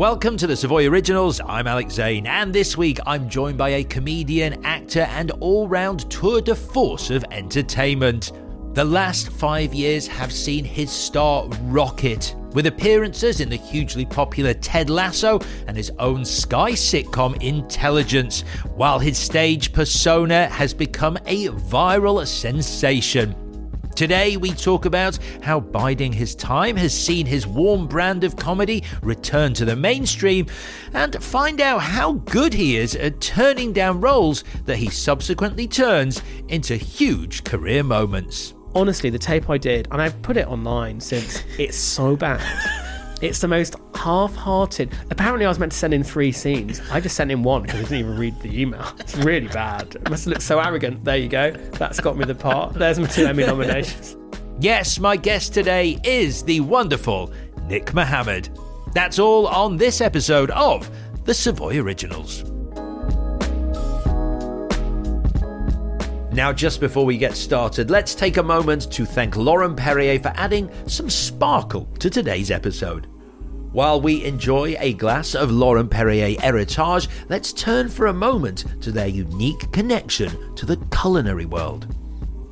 Welcome to the Savoy Originals. I'm Alex Zane, and this week I'm joined by a comedian, actor, and all-round tour de force of entertainment. The last 5 years have seen his star rocket, with appearances in the hugely popular Ted Lasso and his own Sky sitcom Intelligence, while his stage persona has become a viral sensation. Today we talk about how biding his time has seen his warm brand of comedy return to the mainstream, and find out how good he is at turning down roles that he subsequently turns into huge career moments. Honestly, the tape I did, and I've put it online since, it's so bad. It's the most half-hearted. Apparently I was meant to send in 3 scenes. I just sent in 1 because I didn't even read the email. It's really bad. It must look so arrogant. There you go. That's got me the part. There's my 2 Emmy nominations. Yes, my guest today is the wonderful Nick Mohammed. That's all on this episode of the Savoy Originals. Now, just before we get started, let's take a moment to thank Lauren Perrier for adding some sparkle to today's episode. While we enjoy a glass of Lauren Perrier Heritage, let's turn for a moment to their unique connection to the culinary world.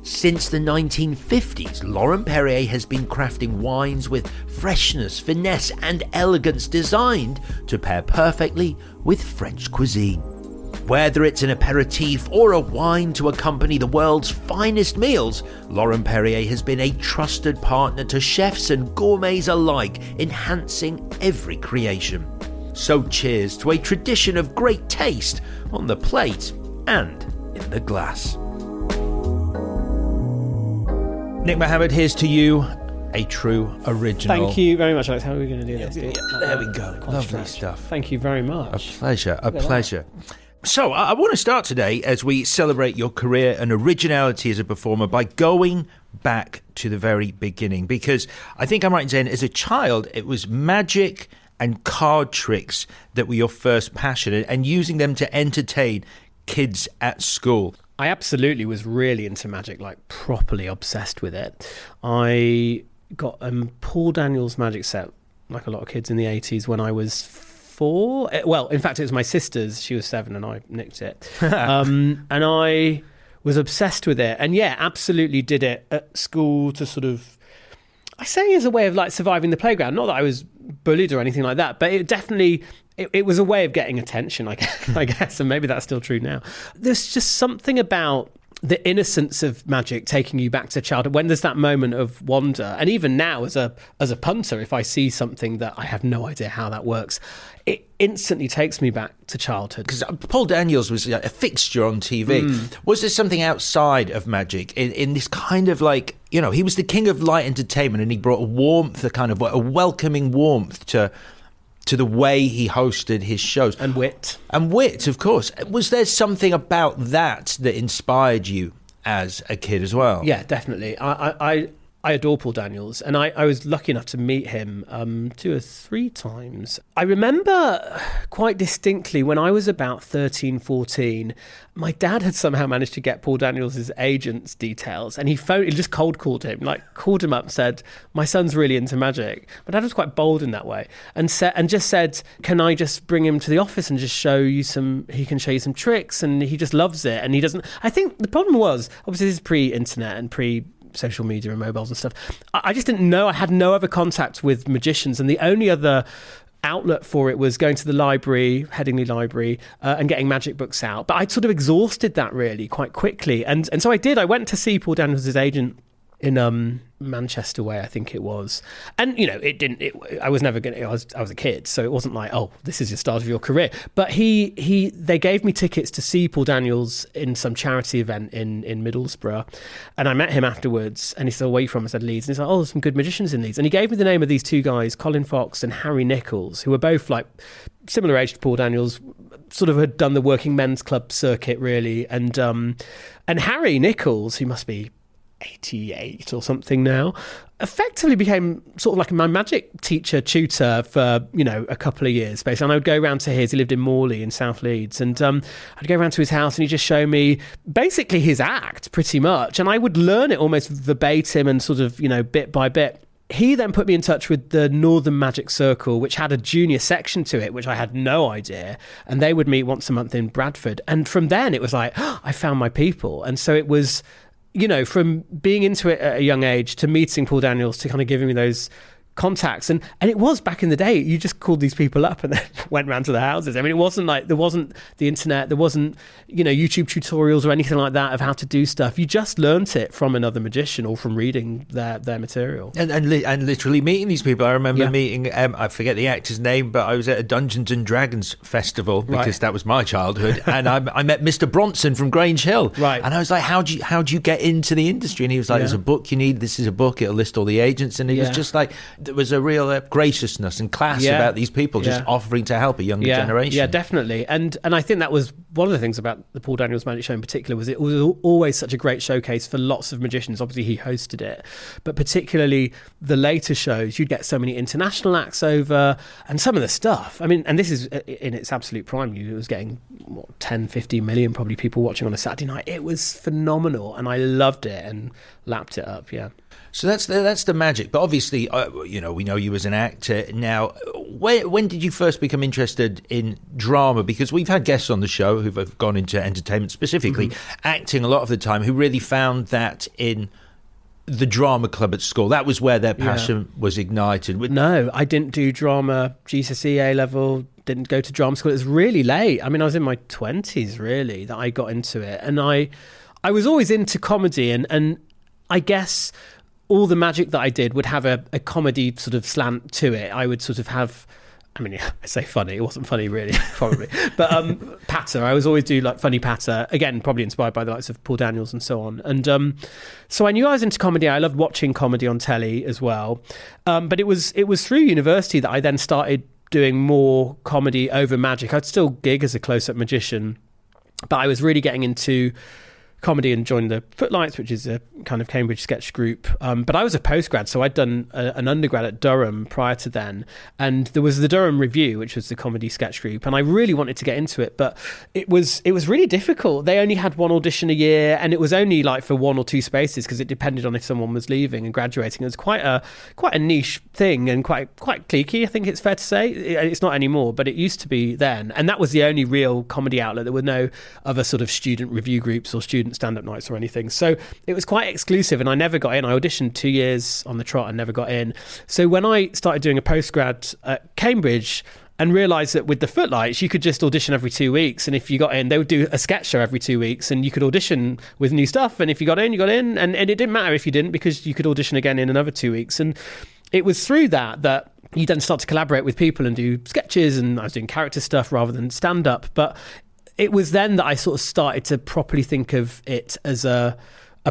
Since the 1950s, Lauren Perrier has been crafting wines with freshness, finesse, and elegance designed to pair perfectly with French cuisine. Whether it's an aperitif or a wine to accompany the world's finest meals, Lauren Perrier has been a trusted partner to chefs and gourmets alike, enhancing every creation. So cheers to a tradition of great taste on the plate and in the glass. Nick Mohammed, here's to you, a true original. Thank you very much, Alex. How are we going to do this? There we go. Lovely stuff. Thank you very much. A pleasure. So, I want to start today as we celebrate your career and originality as a performer by going back to the very beginning, because I think I'm right in saying as a child it was magic and card tricks that were your first passion, and using them to entertain kids at school. I absolutely was really into magic, like properly obsessed with it. I got Paul Daniels magic set, like a lot of kids in the 80s, when I was 4. Well, in fact, it was my sister's. She was 7 and I nicked it. And I was obsessed with it. And yeah, absolutely did it at school to sort of, I say as a way of like surviving the playground. Not that I was bullied or anything like that, but it definitely, it was a way of getting attention, I guess. And maybe that's still true now. There's just something about the innocence of magic taking you back to childhood when there's that moment of wonder. And even now as a punter, if I see something that I have no idea how that works, it instantly takes me back to childhood. Because Paul Daniels was a fixture on TV. Was there something outside of magic in this kind of like, you know, he was the king of light entertainment, and he brought a warmth, a kind of a welcoming warmth to the way he hosted his shows. And wit. And wit, of course. Was there something about that inspired you as a kid as well? Yeah, definitely. I adore Paul Daniels, and I was lucky enough to meet him 2 or 3 times. I remember quite distinctly when I was about 13, 14, my dad had somehow managed to get Paul Daniels' agent's details, and he just cold called him, called him up and said, "My son's really into magic." My dad was quite bold in that way, and just said, "Can I just bring him to the office and just he can show you some tricks?" And he just loves it, and he doesn't. I think the problem was, obviously this is pre-internet and social media and mobiles and stuff. I just didn't know. I had no other contact with magicians, and the only other outlet for it was going to the library, Headingley Library, and getting magic books out. But I'd sort of exhausted that really quite quickly, and so I did. I went to see Paul Daniels' agent in Manchester way, I think it was. And, you know, I was never going to, I was a kid, so it wasn't like, oh, this is the start of your career. But they gave me tickets to see Paul Daniels in some charity event in Middlesbrough. And I met him afterwards, and he said, "Where are you from?" I said, "Leeds." And he's like, "Oh, there's some good magicians in Leeds." And he gave me the name of these 2 guys, Colin Fox and Harry Nichols, who were both like similar age to Paul Daniels, sort of had done the working men's club circuit really. And Harry Nichols, who must be 88 or something now, effectively became sort of like my magic tutor for, you know, a couple of years basically. And I would go around to his, he lived in Morley in South Leeds, and I'd go around to his house and he'd just show me basically his act pretty much, and I would learn it almost verbatim and sort of, you know, bit by bit. he then put me in touch with the Northern Magic Circle, which had a junior section to it, which I had no idea. And they would meet once a month in Bradford. And from then it was like, I found my people. And so it was, from being into it at a young age to meeting Paul Daniels to kind of giving me those contacts. And it was back in the day, you just called these people up and then went round to the houses. I mean, it wasn't like, there wasn't the internet, there wasn't, YouTube tutorials or anything like that of how to do stuff. You just learnt it from another magician or from reading their material. And literally meeting these people. I remember meeting, I forget the actor's name, but I was at a Dungeons and Dragons festival because that was my childhood. And I met Mr. Bronson from Grange Hill. Right. And I was like, how do you get into the industry? And he was like, there's a book you need. This is a book. It'll list all the agents. And he was just like, there was a real graciousness and class about these people just offering to help a younger generation. Yeah, definitely. And I think that was one of the things about the Paul Daniels Magic Show in particular, was it was always such a great showcase for lots of magicians. Obviously, he hosted it, but particularly the later shows, you'd get so many international acts over, and some of the stuff. I mean, and this is in its absolute prime. You was getting 10, 15 million probably people watching on a Saturday night. It was phenomenal, and I loved it and lapped it up. Yeah. So that's the magic. But obviously, we know you as an actor. Now, when did you first become interested in drama? Because we've had guests on the show who've gone into entertainment, specifically acting a lot of the time, who really found that in the drama club at school. That was where their passion was ignited. No, I didn't do drama, GCSE, A-level, didn't go to drama school. It was really late. I mean, I was in my 20s, really, that I got into it. And I was always into comedy, and I guess all the magic that I did would have a comedy sort of slant to it. I would sort of have, I mean, I say funny, it wasn't funny really, probably, but patter. I always do like funny patter, again, probably inspired by the likes of Paul Daniels and so on. And so I knew I was into comedy. I loved watching comedy on telly as well. But it was through university that I then started doing more comedy over magic. I'd still gig as a close-up magician, but I was really getting into comedy and joined the Footlights, which is a kind of Cambridge sketch group. But I was a postgrad, so I'd done an undergrad at Durham prior to then. And there was the Durham Review, which was the comedy sketch group. And I really wanted to get into it, but it was really difficult. They only had one audition a year, and it was only like for one or two spaces because it depended on if someone was leaving and graduating. It was quite a niche thing and quite cliquey, I think it's fair to say. It's not anymore, but it used to be then. And that was the only real comedy outlet. There were no other sort of student review groups or student stand-up nights or anything, so it was quite exclusive, and I never got in. I auditioned 2 years on the trot and never got in. So when I started doing a postgrad at Cambridge and realised that with the Footlights you could just audition every 2 weeks, and if you got in they would do a sketch show every 2 weeks, and you could audition with new stuff, and if you got in, you got in, and it didn't matter if you didn't, because you could audition again in another 2 weeks. And it was through that you then start to collaborate with people and do sketches, and I was doing character stuff rather than stand-up. But it was then that I sort of started to properly think of it as a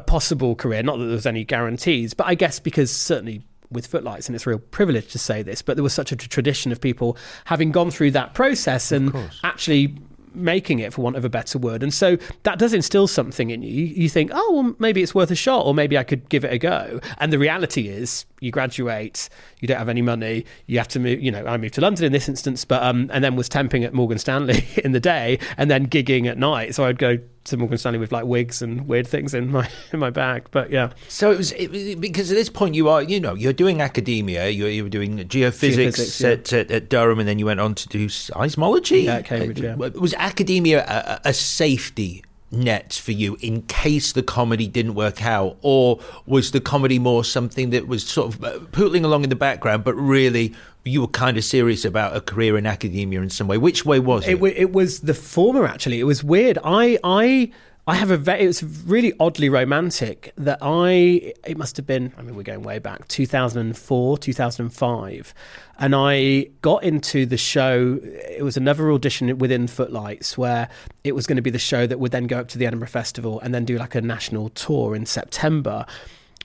possible career. Not that there was any guarantees, but I guess because certainly with Footlights, and it's a real privilege to say this, but there was such a tradition of people having gone through that process and actually making it, for want of a better word. And so that does instill something in you. You think, oh, well, maybe it's worth a shot, or maybe I could give it a go. And the reality is you graduate, you don't have any money, you have to move, I moved to London in this instance, but and then was temping at Morgan Stanley in the day and then gigging at night. So I'd go to Morgan Stanley with like wigs and weird things in my bag. But yeah. So it was because at this point you are, you're doing academia, you were doing geophysics at Durham, and then you went on to do seismology. Yeah, at Cambridge, yeah. Was academia a safety net for you in case the comedy didn't work out, or was the comedy more something that was sort of pootling along in the background, but really you were kind of serious about a career in academia in some way? Which way was it? It was the former, actually. It was weird. I have it was really oddly romantic that it must have been, I mean, we're going way back, 2004, 2005. And I got into the show. It was another audition within Footlights where it was going to be the show that would then go up to the Edinburgh Festival and then do like a national tour in September.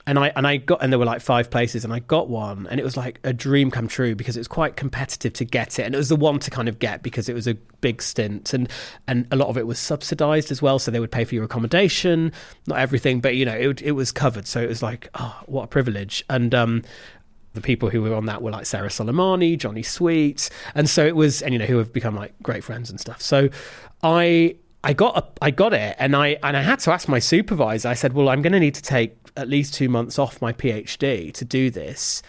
And there were like 5 places, and I got one, and it was like a dream come true because it was quite competitive to get it, and it was the one to kind of get because it was a big stint, and a lot of it was subsidised as well, so they would pay for your accommodation, not everything, but it was covered, so it was like, oh, what a privilege. And the people who were on that were like Sarah Soleimani, Johnny Sweet, and so it was, and who have become like great friends and stuff. So I I got it, and I had to ask my supervisor. I said, well, I'm going to need to take at least 2 months off my PhD to do this.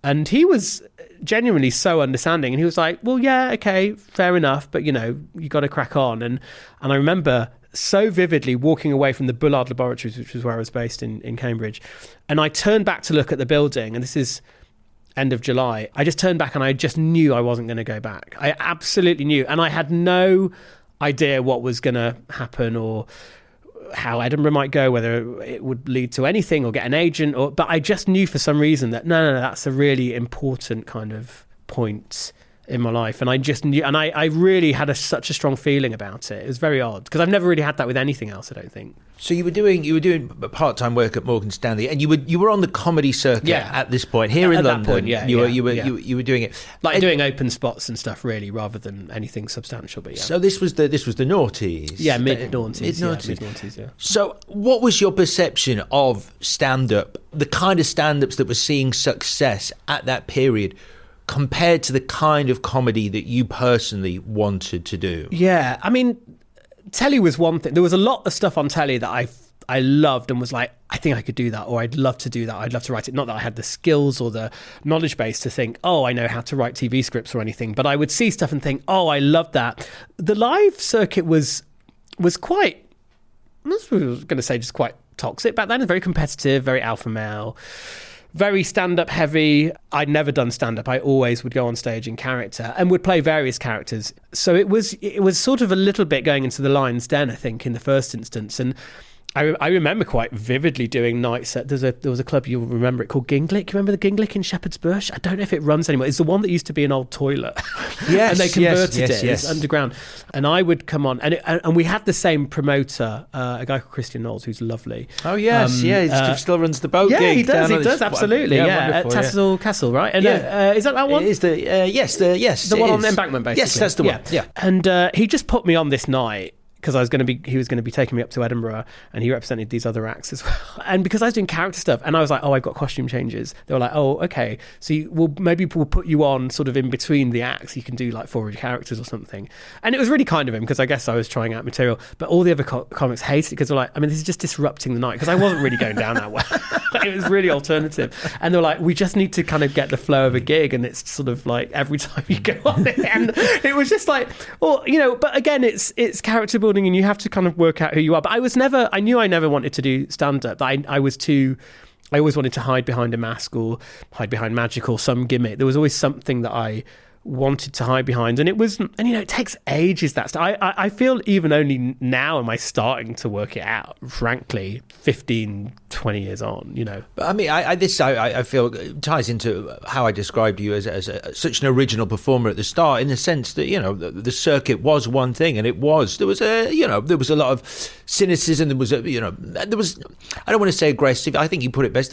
And he was genuinely so understanding, and he was like, well, yeah, okay, fair enough, but you got to crack on. And I remember so vividly walking away from the Bullard Laboratories, which was where I was based in Cambridge, and I turned back to look at the building, and this is end of July. I just turned back and I just knew I wasn't going to go back. I absolutely knew, and I had no idea what was going to happen or how Edinburgh might go, whether it would lead to anything or get an agent, but I just knew for some reason that no, that's a really important kind of point in my life. And I just knew, and I really had such a strong feeling about it. It was very odd because I've never really had that with anything else, I don't think. So you were doing part-time work at Morgan Stanley, and you were on the comedy circuit at this point here in London. That point, you were doing it doing open spots and stuff, really, rather than anything substantial. But so this was the noughties, mid-noughties, yeah. So what was your perception of stand-up, the kind of stand-ups that were seeing success at that period, compared to the kind of comedy that you personally wanted to do? Yeah, I mean, telly was one thing. There was a lot of stuff on telly that I loved and was like, I think I could do that, or I'd love to do that, I'd love to write it. Not that I had the skills or the knowledge base to think, oh, I know how to write TV scripts or anything, but I would see stuff and think, oh, I love that. The live circuit was quite, I was going to say just quite toxic back then, very competitive, very alpha male, very stand-up heavy. I'd never done stand-up. I always would go on stage in character and would play various characters. So it was sort of a little bit going into the Lion's Den, I think, in the first instance. And I remember quite vividly doing nights at, there was a club, you'll remember it, called Ginglick. You remember the Ginglick in Shepherd's Bush? I don't know if it runs anymore. It's the one that used to be an old toilet. Yes, and they converted it. Yes. It's underground. And I would come on, and we had the same promoter, a guy called Christian Knowles, who's lovely. Oh, yes, he still runs the boat gig. He does, absolutely. At Tattersall Castle, right? And is that one? It is the one on the embankment, basically. Yes, that's the one. Yeah. And he just put me on this night, because he was going to be taking me up to Edinburgh, and he represented these other acts as well. And because I was doing character stuff, and I was like, oh, I've got costume changes. They were like, oh, okay. So maybe we'll put you on sort of in between the acts. You can do like 4 characters or something. And it was really kind of him, because I guess I was trying out material. But all the other comics hated it, because they're like, I mean, this is just disrupting the night, because I wasn't really going down that way. It was really alternative. And they're like, we just need to kind of get the flow of a gig, and it's sort of like every time you go on it. And it was just like, well, but again, it's character building, and you have to kind of work out who you are. But I knew I never wanted to do stand-up. I always wanted to hide behind a mask or hide behind magic or some gimmick. There was always something that I wanted to hide behind, and it takes ages. I feel even only now am I starting to work it out, frankly, 15-20 years on. But I mean, I feel ties into how I described you as such an original performer at the start, in the sense that the circuit was one thing, and there was a lot of cynicism. There was I don't want to say aggressive, I think you put it best.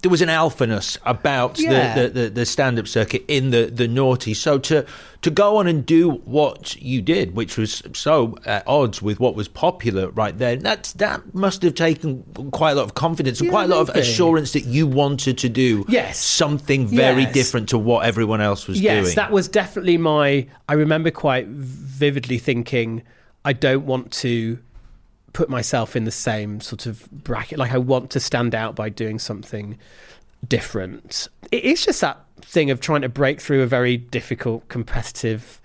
There was an alphaness about the stand-up circuit in the naughty. So to go on and do what you did, which was so at odds with what was popular right then, that must have taken quite a lot of confidence and quite a lot of assurance that you wanted to do something very different to what everyone else was doing. Yes, that was definitely I remember quite vividly thinking, I don't want to put myself in the same sort of bracket. Like, I want to stand out by doing something different. It's just that thing of trying to break through a very difficult, competitive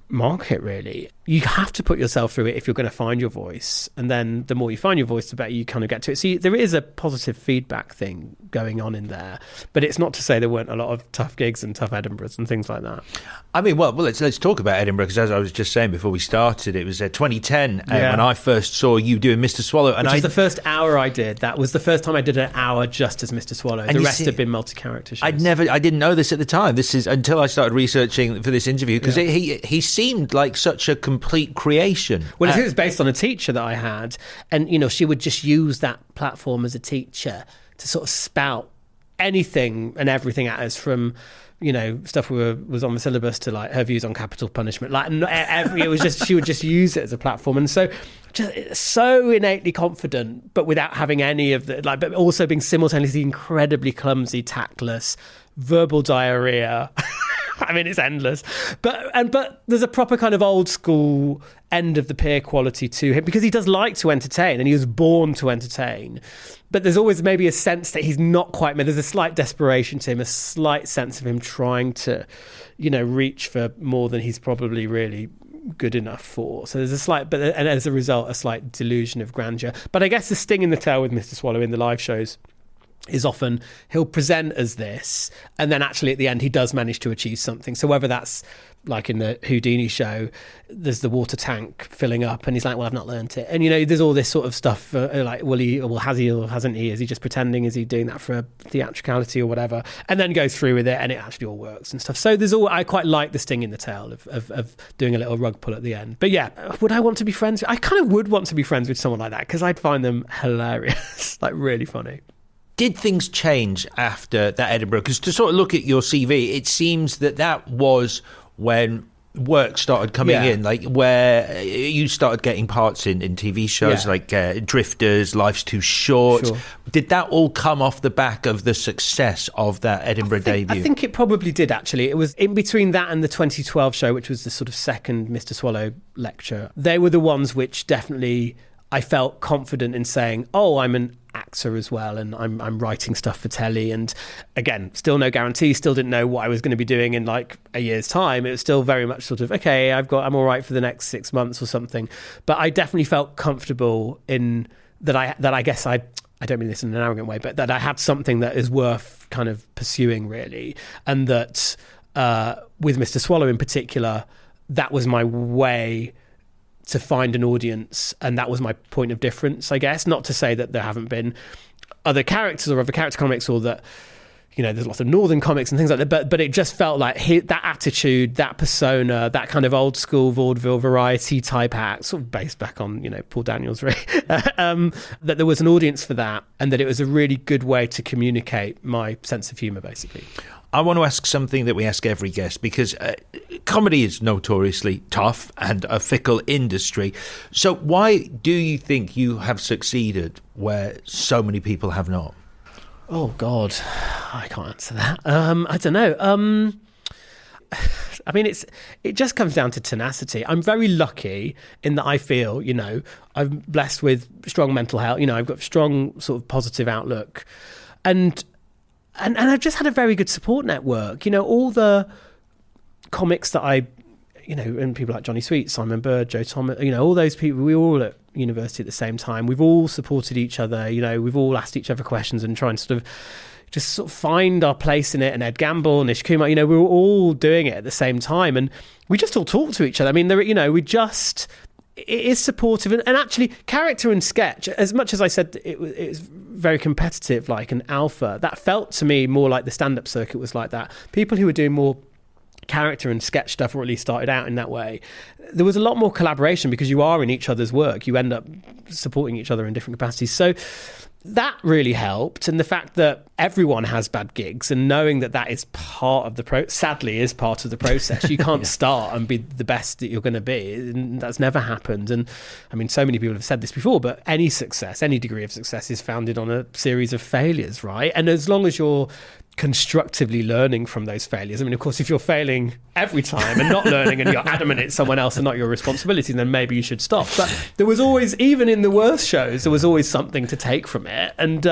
market, really. You have to put yourself through it if you're going to find your voice. And then the more you find your voice, the better you kind of get to it. So there is a positive feedback thing going on in there. But it's not to say there weren't a lot of tough gigs and tough Edinburghs and things like that. I mean, well, let's talk about Edinburgh, because as I was just saying before we started, it was 2010 when I first saw you doing Mr. Swallow. And Which was the first hour I did. That was the first time I did an hour just as Mr. Swallow. The rest have been multi-character shows. I didn't know this at the time. This is until I started researching for this interview, because he seemed like such a complete creation. Well, it was based on a teacher that I had, and she would just use that platform as a teacher to sort of spout anything and everything at us, from stuff was on the syllabus to like her views on capital punishment. Like it was just, she would just use it as a platform, and so innately confident, but without having any of the but also being simultaneously incredibly clumsy, tactless, verbal diarrhea. I mean, it's endless. But there's a proper kind of old school end of the pier quality to him, because he does like to entertain and he was born to entertain. But there's always maybe a sense that he's not quite, there's a slight desperation to him, a slight sense of him trying to, reach for more than he's probably really good enough for. So there's a slight, and as a result, a slight delusion of grandeur. But I guess the sting in the tail with Mr. Swallow in the live shows is often he'll present as this, and then actually at the end he does manage to achieve something. So whether that's like in the Houdini show, there's the water tank filling up and he's like, well, I've not learnt it. And, there's all this sort of stuff like, has he or hasn't he? Is he just pretending? Is he doing that for a theatricality or whatever? And then goes through with it and it actually all works and stuff. So I quite like the sting in the tail of doing a little rug pull at the end. But yeah, would I want to be friends? I kind of would want to be friends with someone like that, because I'd find them hilarious, like really funny. Did things change after that Edinburgh? Because to sort of look at your CV, it seems that was when work started coming in, like where you started getting parts in TV shows like Drifters, Life's Too Short. Sure. Did that all come off the back of the success of that Edinburgh debut? I think it probably did, actually. It was in between that and the 2012 show, which was the sort of second Mr. Swallow lecture. They were the ones which definitely I felt confident in saying, oh, I'm an actor as well, and I'm writing stuff for telly. And again, still no guarantee, still didn't know what I was going to be doing in like a year's time. It was still very much sort of, okay, I'm all right for the next 6 months or something. But I definitely felt comfortable in that I guess I don't mean this in an arrogant way, but that I had something that is worth kind of pursuing, really. And that with Mr. Swallow in particular, that was my way to find an audience, and that was my point of difference, I guess. Not to say that there haven't been other characters or other character comics, or that, there's lots of northern comics and things like that, but it just felt like that attitude, that persona, that kind of old school vaudeville variety type act, sort of based back on, Paul Daniels, really, that there was an audience for that, and that it was a really good way to communicate my sense of humour, basically. I want to ask something that we ask every guest, because comedy is notoriously tough and a fickle industry. So why do you think you have succeeded where so many people have not? Oh, God, I can't answer that. I don't know. I mean, it just comes down to tenacity. I'm very lucky in that I feel, I'm blessed with strong mental health. I've got strong sort of positive outlook. And I've just had a very good support network. All the comics that and people like Johnny Sweet, Simon Bird, Joe Thomas, all those people, we were all at university at the same time. We've all supported each other. We've all asked each other questions and try and sort of find our place in it. And Ed Gamble, Nish Kumar, we were all doing it at the same time. And we just all talk to each other. I mean, it is supportive, and actually character and sketch, as much as I said it's very competitive, like an alpha, that felt to me more like the stand-up circuit was like that. People who were doing more character and sketch stuff, or at least started out in that way, there was a lot more collaboration because you are in each other's work. You end up supporting each other in different capacities. So that really helped. And the fact that everyone has bad gigs, and knowing that is part of the sadly is part of the process. You can't start and be the best that you're going to be. And that's never happened. And I mean, so many people have said this before, but any success, any degree of success is founded on a series of failures, right? And as long as you're constructively learning from those failures. I mean, of course, if you're failing every time and not learning, and you're adamant it's someone else and not your responsibility, then maybe you should stop. But there was always, even in the worst shows, there was always something to take from it. And,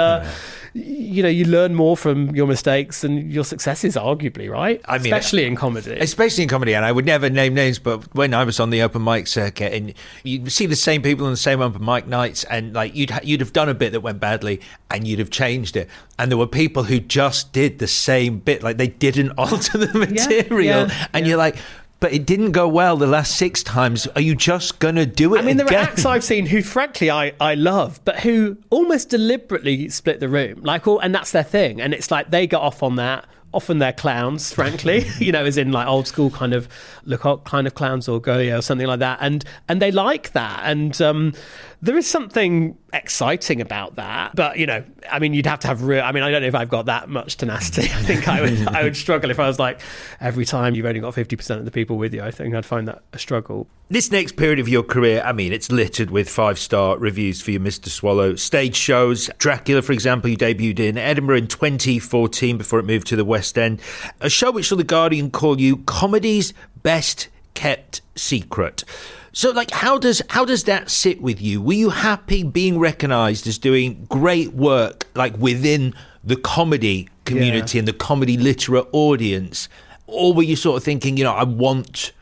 you learn more from your mistakes than your successes, arguably, right? I mean, especially in comedy. And I would never name names, but when I was on the open mic circuit, and you'd see the same people on the same open mic nights, and like you'd have done a bit that went badly, and you'd have changed it. And there were people who just did the same bit, like they didn't alter the material. And you're like, but it didn't go well the last 6 times. Are you just going to do it again? There are acts I've seen who, frankly, I love, but who almost deliberately split the room. And that's their thing. And it's like they got off on that. Often they're clowns, frankly, as in like old school kind of Lecoq kind of clowns, or Goya or something like that. And they like that. And there is something exciting about that. But, you know, I mean, you'd have to have I don't know if I've got that much tenacity. I think I would struggle if I was like, every time you've only got 50% of the people with you. I think I'd find that a struggle. This next period of your career, I mean, it's littered with 5-star reviews for you, Mr. Swallow. Stage shows, Dracula, for example, you debuted in Edinburgh in 2014 before it moved to the West End. A show which The Guardian call you comedy's best kept secret. So, like, how does that sit with you? Were you happy being recognised as doing great work, like, within the comedy community and the comedy literate audience? Or were you sort of thinking, you know, I want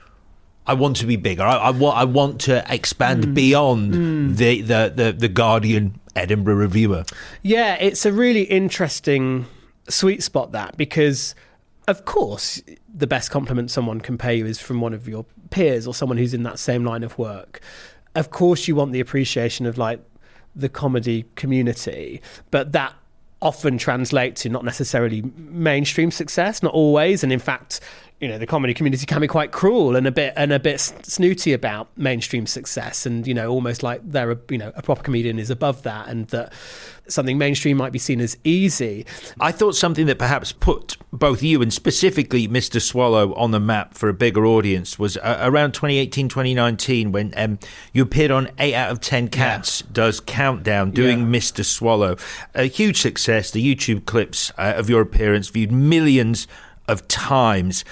to be bigger. I want to expand beyond the Guardian Edinburgh reviewer? Yeah, it's a really interesting sweet spot, that, because of course the best compliment someone can pay you is from one of your peers or someone who's in that same line of work. Of course you want the appreciation of like the comedy community, but that often translates to not necessarily mainstream success, not always. And in fact, you know, the comedy community can be quite cruel and a bit snooty about mainstream success, and, you know, almost like a proper comedian is above that, and that something mainstream might be seen as easy. I thought something that perhaps put both you and specifically Mr. Swallow on the map for a bigger audience was around 2018, 2019, when you appeared on 8 out of 10 Cats Does Countdown doing Mr. Swallow. A huge success. The YouTube clips of your appearance viewed millions of times.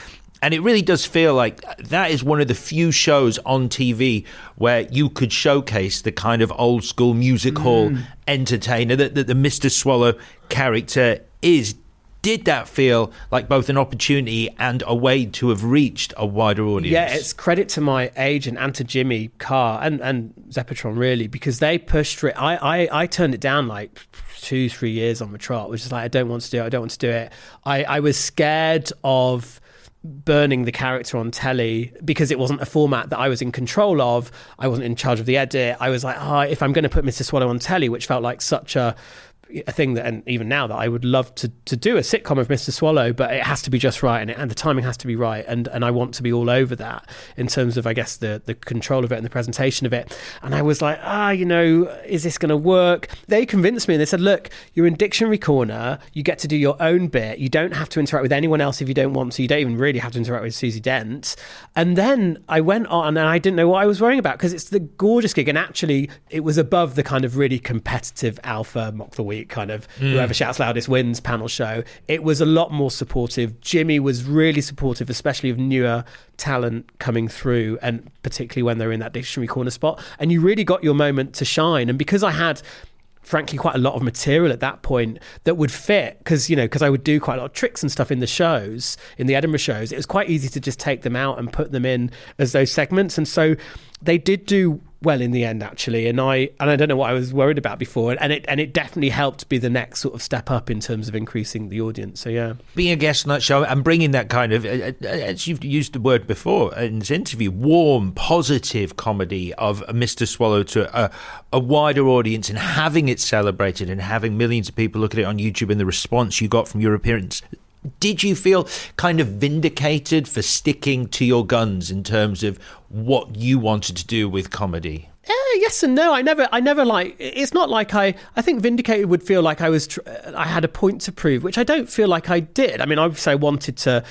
And it really does feel like that is one of the few shows on TV where you could showcase the kind of old school music hall entertainer that the Mr. Swallow character is. Did that feel like both an opportunity and a way to have reached a wider audience? Yeah, it's credit to my agent and to Jimmy Carr and Zeppotron, really, because they pushed for it. I turned it down like 2-3 years on the trot, which is like, I don't want to do it. I was scared of burning the character on telly because it wasn't a format that I was in control of. I wasn't in charge of the edit. I was like, if I'm going to put Mr. Swallow on telly, which felt like such a thing that, and even now, that I would love to do a sitcom of Mr. Swallow, but it has to be just right, and the timing has to be right, and I want to be all over that in terms of, I guess, the control of it and the presentation of it. And I was like, is this going to work? They convinced me, and they said, look, you're in Dictionary Corner, you get to do your own bit, you don't have to interact with anyone else if you don't want to, you don't even really have to interact with Susie Dent. And then I went on, and I didn't know what I was worrying about, because it's the gorgeous gig, and actually it was above the kind of really competitive alpha mock the week kind of whoever shouts loudest wins panel show. It was a lot more supportive. Jimmy was really supportive, especially of newer talent coming through, and particularly when they're in that Dictionary Corner spot, and you really got your moment to shine. And because I had frankly quite a lot of material at that point that would fit, because I would do quite a lot of tricks and stuff in the shows, in the Edinburgh shows, it was quite easy to just take them out and put them in as those segments. And so they did do well in the end, actually, and I don't know what I was worried about before, and it definitely helped be the next sort of step up in terms of increasing the audience. So yeah, being a guest on that show and bringing that kind of, as you've used the word before in this interview, warm, positive comedy of Mr. Swallow to a wider audience, and having it celebrated and having millions of people look at it on YouTube, and the response you got from your appearance. Did you feel kind of vindicated for sticking to your guns in terms of what you wanted to do with comedy? Yes and no. I never like, it's not like I think vindicated would feel like I had a point to prove, which I don't feel like I did. I mean, obviously I wanted to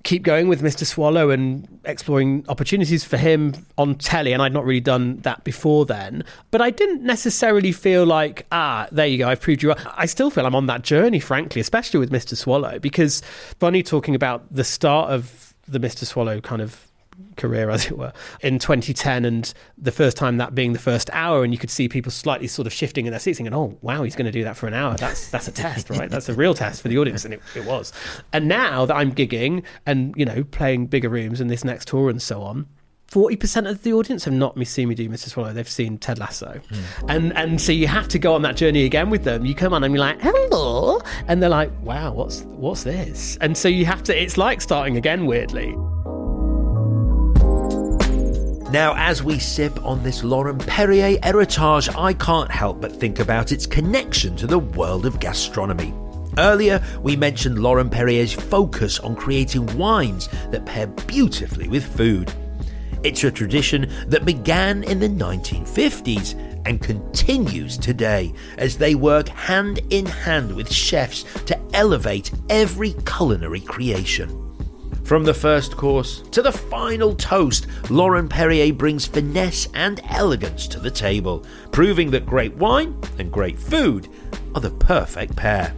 keep going with Mr. Swallow and exploring opportunities for him on telly, and I'd not really done that before then. But I didn't necessarily feel like, there you go, I've proved you wrong. I still feel I'm on that journey, frankly, especially with Mr. Swallow, because funny talking about the start of the Mr. Swallow kind of career, as it were, in 2010, and the first time that being the first hour, and you could see people slightly sort of shifting in their seats thinking, oh wow, he's going to do that for an hour, that's a test, right? That's a real test for the audience, and it was. And now that I'm gigging and playing bigger rooms in this next tour and so on, 40% of the audience have not seen me do Mr. Swallow. They've seen Ted Lasso. And so you have to go on that journey again with them. You come on and you're like, hello, and they're like, wow, what's this? And so you have to, it's like starting again, weirdly. Now, as we sip on this Laurent Perrier heritage, I can't help but think about its connection to the world of gastronomy. Earlier, we mentioned Laurent Perrier's focus on creating wines that pair beautifully with food. It's a tradition that began in the 1950s and continues today as they work hand in hand with chefs to elevate every culinary creation. From the first course to the final toast, Laurent Perrier brings finesse and elegance to the table, proving that great wine and great food are the perfect pair.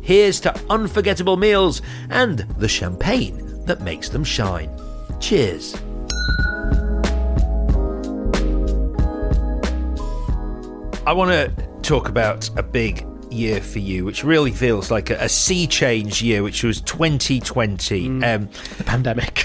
Here's to unforgettable meals and the champagne that makes them shine. Cheers. I want to talk about a big year for you, which really feels like a sea change year, which was 2020. The pandemic.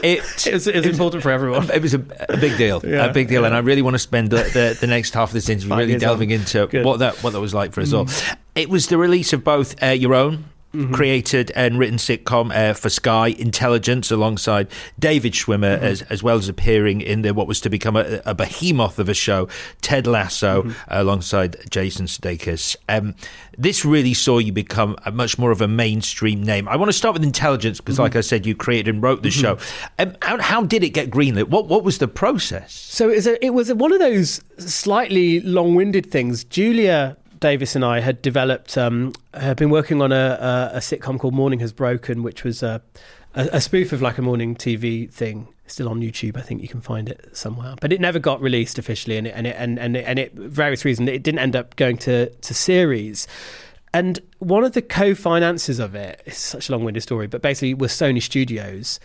It was important for everyone. It was a big deal, a big deal, and I really want to spend the next half of this interview really delving into what that was like for us all. It was the release of both your own created and written sitcom for Sky, Intelligence, alongside David Schwimmer, as well as appearing in what was to become a behemoth of a show, Ted Lasso, alongside Jason Sudeikis. This really saw you become a much more of a mainstream name. I want to start with Intelligence because, like I said, you created and wrote the show. How did it get greenlit? What was the process? So it was one of those slightly long-winded things. Julia Davis and I had developed, had been working on a sitcom called Morning Has Broken, which was a spoof of like a morning TV thing. Still on YouTube, I think you can find it somewhere. But it never got released officially, and it for various reasons, it didn't end up going to series. And one of the co-financers of it, it's such a long-winded story, but basically was Sony Studios.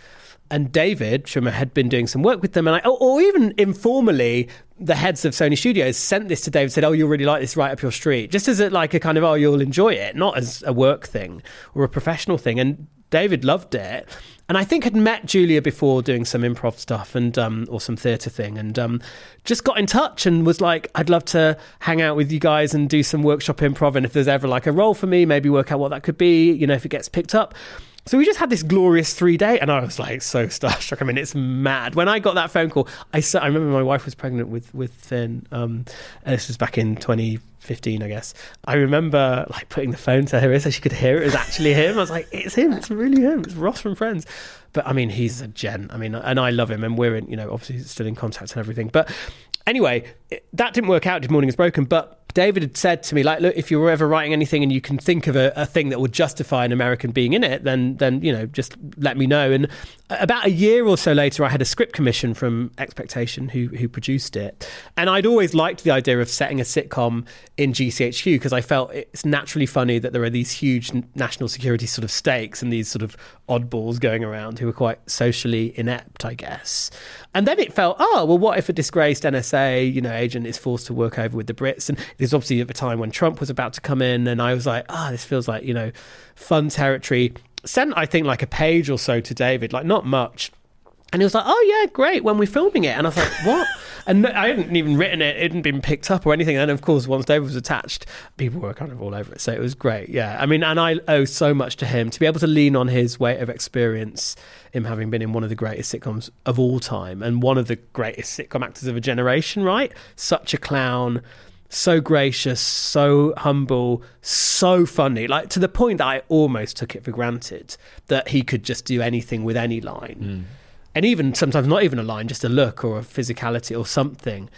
And David Schwimmer had been doing some work with them, and or even informally, the heads of Sony Studios sent this to David, said, "Oh, you'll really like this, right up your street," just as a kind of, "Oh, you'll enjoy it," not as a work thing or a professional thing. And David loved it, and I think had met Julia before doing some improv stuff and or some theatre thing, and just got in touch and was like, "I'd love to hang out with you guys and do some workshop improv, and if there's ever like a role for me, maybe work out what that could be, if it gets picked up." So we just had this glorious 3-day, and I was like so starstruck. I mean, it's mad. When I got that phone call, I remember my wife was pregnant with Finn. And this was back in 2015, I guess. I remember like putting the phone to her ear so she could hear it was actually him. I was like, it's him. It's really him. It's Ross from Friends. But I mean, he's a gent. I mean, and I love him, and we're in, obviously still in contact and everything. But anyway, that didn't work out. Did Morning Is Broken, but David had said to me, like, look, if you're ever writing anything and you can think of a thing that would justify an American being in it, then just let me know. And about a year or so later, I had a script commission from Expectation, who produced it. And I'd always liked the idea of setting a sitcom in GCHQ because I felt it's naturally funny that there are these huge national security sort of stakes and these sort of oddballs going around who are quite socially inept, I guess. And then it felt, what if a disgraced NSA, agent is forced to work over with the Brits? And this was obviously at the time when Trump was about to come in, and I was like, this feels like, fun territory. Sent, I think, like a page or so to David, like not much. And he was like, "Oh yeah, great, when we're filming it." And I was like, "What?" And I hadn't even written it. It hadn't been picked up or anything. And of course, once David was attached, people were kind of all over it. So it was great. Yeah. I mean, and I owe so much to him to be able to lean on his weight of experience, him having been in one of the greatest sitcoms of all time and one of the greatest sitcom actors of a generation, right? Such a clown, so gracious, so humble, so funny, like to the point that I almost took it for granted that he could just do anything with any line. And even sometimes not even a line, just a look or a physicality or something.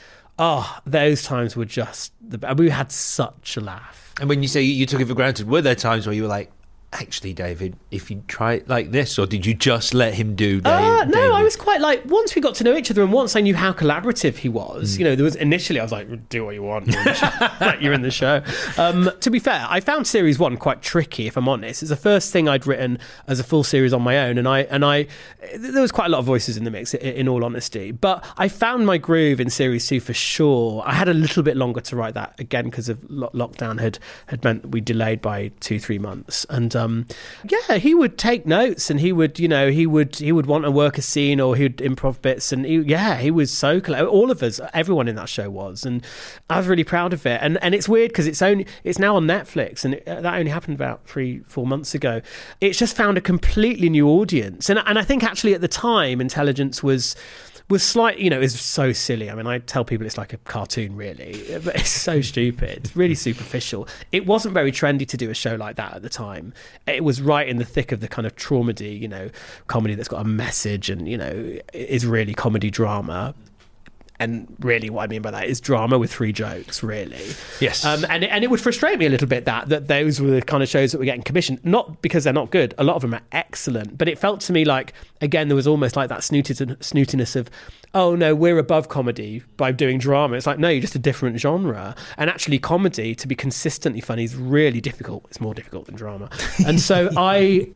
Those times were just we had such a laugh. And when you say you took it for granted, were there times where you were like, actually, David, if you try it like this, or did you just let him do David? No, I was quite like, once we got to know each other and once I knew how collaborative he was, there was initially, I was like, do what you want, you're in the show. To be fair, I found series 1 quite tricky, if I'm honest. It's the first thing I'd written as a full series on my own, and I there was quite a lot of voices in the mix, in all honesty, but I found my groove in series 2 for sure. I had a little bit longer to write that, again, because of lockdown had meant that we delayed by 2-3 months, and he would take notes, and he would want to work a scene, or he'd improv bits, and he was so all of us, everyone in that show was, and I was really proud of it. And it's weird because it's now on Netflix, and that only happened about 3-4 months ago. It's just found a completely new audience, and I think actually at the time, Intelligence was slight, it's so silly. I mean, I tell people it's like a cartoon, really, but it's so stupid. It's really superficial. It wasn't very trendy to do a show like that at the time. It was right in the thick of the kind of traumedy, comedy that's got a message and, is really comedy drama. And really what I mean by that is drama with 3 jokes, really. Yes. And it would frustrate me a little bit that those were the kind of shows that were getting commissioned. Not because they're not good. A lot of them are excellent. But it felt to me like, again, there was almost like that snootiness of, oh no, we're above comedy by doing drama. It's like, no, you're just a different genre. And actually comedy, to be consistently funny, is really difficult. It's more difficult than drama. And so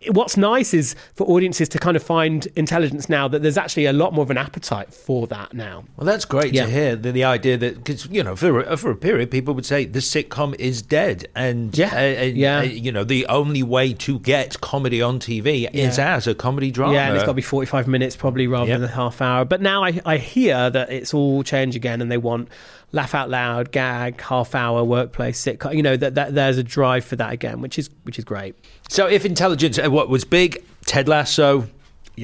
what's nice is for audiences to kind of find intelligence now that there's actually a lot more of an appetite for that now. Well, that's great to hear, the idea that, because, for a period, people would say the sitcom is dead. And, the only way to get comedy on TV is as a comedy drama. Yeah, and it's got to be 45 minutes probably rather than a half hour. But now I hear that it's all changed again and they want laugh out loud, gag, half hour workplace sitcom. That there's a drive for that again, which is great. So if intelligence, what was big, Ted Lasso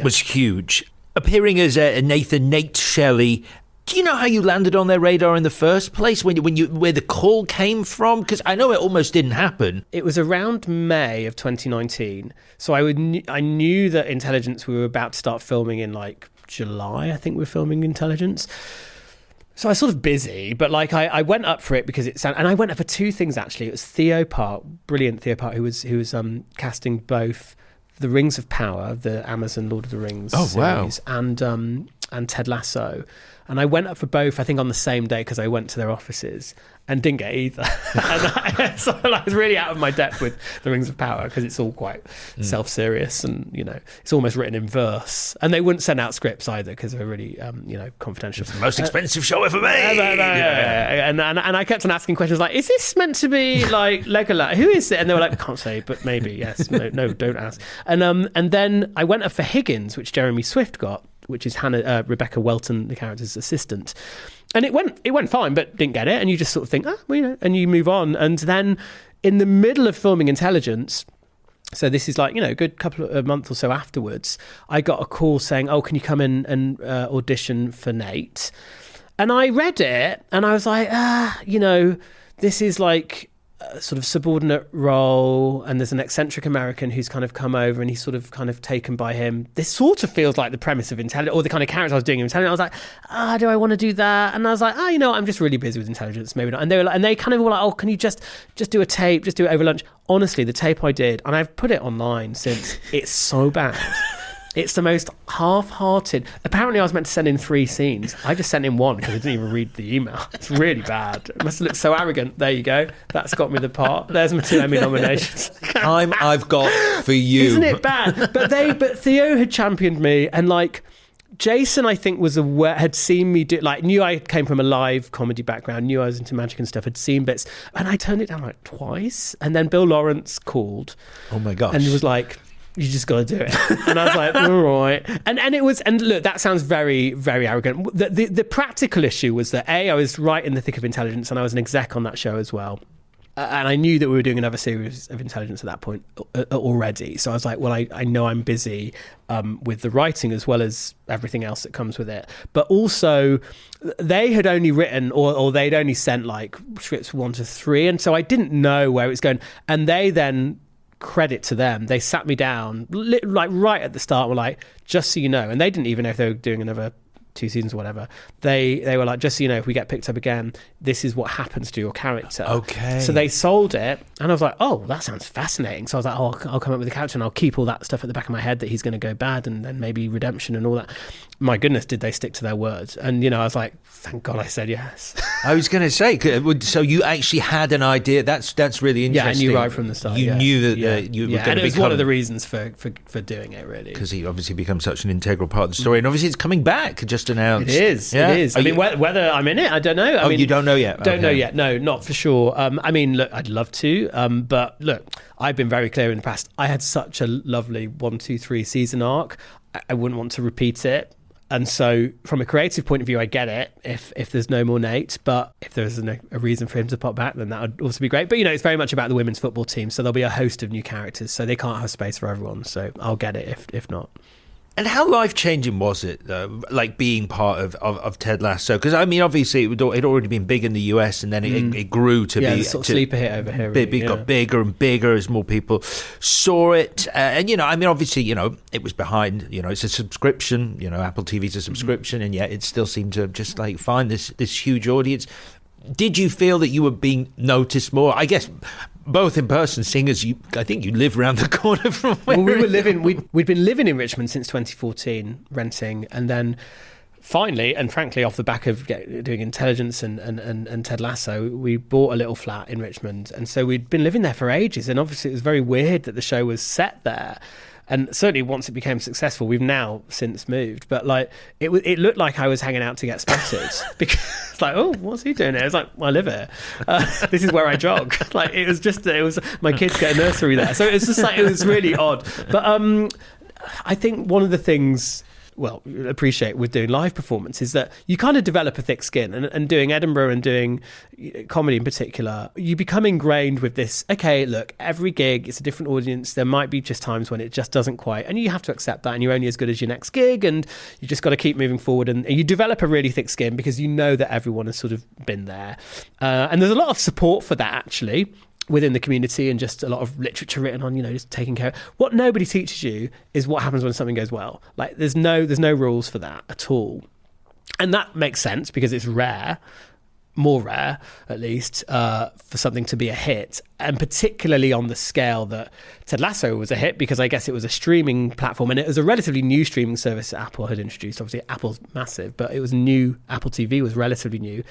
was huge. Appearing as Nate Shelley, do you know how you landed on their radar in the first place? Where the call came from? Because I know it almost didn't happen. It was around May of 2019. So I knew that Intelligence, we were about to start filming in like July. I think we were filming Intelligence. So I was sort of busy, but like I went up for it because it sounded, and I went up for 2 things actually. It was Theo Park, brilliant Theo Park, who was casting both The Rings of Power, the Amazon Lord of the Rings series, and Ted Lasso. And I went up for both, I think, on the same day because I went to their offices and didn't get either. So I was really out of my depth with The Rings of Power because it's all quite self-serious and, it's almost written in verse. And they wouldn't send out scripts either because they were really, confidential. It's the most expensive show ever made. And I kept on asking questions like, is this meant to be like Legolas? Who is it? And they were like, can't say, but maybe, yes. No, don't ask. And then I went up for Higgins, which Jeremy Swift got, which is Rebecca Welton, the character's assistant. And it went fine, but didn't get it. And you just sort of think, and you move on. And then in the middle of filming Intelligence, so this is like, a good a month or so afterwards, I got a call saying, oh, can you come in and audition for Nate? And I read it and I was like, this is like a sort of subordinate role, and there's an eccentric American who's kind of come over and he's sort of kind of taken by him. This sort of feels like the premise of Intelligence, or the kind of character I was doing in Intelligence. I was like, do I want to do that? And I was like, I'm just really busy with Intelligence, maybe not. And they were like, and they kind of were like, oh, can you just do a tape, just do it over lunch? Honestly, the tape I did, and I've put it online since, it's so bad. It's the most half-hearted. Apparently, I was meant to send in 3 scenes. I just sent in 1 because I didn't even read the email. It's really bad. It must have looked so arrogant. There you go. That's got me the part. There's my 2 Emmy nominations. I've got for you. Isn't it bad? But Theo had championed me, and like Jason, I think, was aware, had seen me do, like, knew I came from a live comedy background, knew I was into magic and stuff, had seen bits, and I turned it down like twice. And then Bill Lawrence called. Oh my gosh! And he was like, you just got to do it. And I was like, all right. And it was, and look, that sounds very, very arrogant. The practical issue was that I was right in the thick of Intelligence, and I was an exec on that show as well. And I knew that we were doing another series of Intelligence at that point already. So I was like, well, I know I'm busy with the writing as well as everything else that comes with it. But also, they had only written, or they'd only sent like scripts 1 to 3. And so I didn't know where it was going. And they then, credit to them, they sat me down like right at the start, were like, just so you know, and they didn't even know if they were doing another 2 seasons or whatever. They were like, just so you know, if we get picked up again, this is what happens to your character. Okay. So they sold it, and I was like, oh, that sounds fascinating. So I was like, oh, I'll come up with a character and I'll keep all that stuff at the back of my head that he's going to go bad, and then maybe redemption and all that. My goodness, did they stick to their words? And I was like, thank God I said yes. I was going to say, so you actually had an idea. That's really interesting. Yeah, I knew right from the start. You knew that you were going to become... And it was one of the reasons for doing it, really. Because he obviously becomes such an integral part of the story. And obviously it's coming back, just announced. It is. I mean, whether I'm in it, I don't know. I mean, you don't know yet? Don't know yet. No, not for sure. I mean, look, I'd love to. But look, I've been very clear in the past. I had such a lovely 1, 2, 3 season arc. I wouldn't want to repeat it. And so from a creative point of view, I get it if there's no more Nate, but if there's a reason for him to pop back, then that would also be great. But, it's very much about the women's football team, so there'll be a host of new characters, so they can't have space for everyone. So I'll get it if not. And how life-changing was it, though, like being part of Ted Lasso? Because, I mean, obviously, it had already been big in the US, and then it grew to be... sort of sleeper hit over here. Really, got bigger and bigger as more people saw it. And, I mean, obviously, it was behind, it's a subscription, Apple TV's a subscription, and yet it still seemed to just, like, find this huge audience. Did you feel that you were being noticed more? I guess... both in person, seeing as I think you live around the corner from where we'd been living in Richmond since 2014, renting, and then finally, and frankly, off the back of doing intelligence and Ted Lasso, we bought a little flat in Richmond, and so we'd been living there for ages, and obviously it was very weird that the show was set there. And certainly once it became successful, we've now since moved. But like it looked like I was hanging out to get spotted because it's like, oh, what's he doing here? It's like, well, I live here. This is where I jog. Like it was my kids get a nursery there. So it was just like, it was really odd. But I think one of the things, well, appreciate with doing live performance is that you kind of develop a thick skin, and doing Edinburgh and doing comedy in particular, you become ingrained with this, okay, look, every gig is a different audience. There might be just times when it just doesn't quite, and you have to accept that, and you're only as good as your next gig, and you just got to keep moving forward, and you develop a really thick skin because you know that everyone has sort of been there. And there's a lot of support for that, actually, within the community, and just a lot of literature written on, just taking care. What nobody teaches you is what happens when something goes well. Like there's no rules for that at all. And that makes sense because it's rare, more rare at least, for something to be a hit, and particularly on the scale that Ted Lasso was a hit, because I guess it was a streaming platform, and it was a relatively new streaming service that Apple had introduced. Obviously Apple's massive, but it was new. Apple TV was relatively new,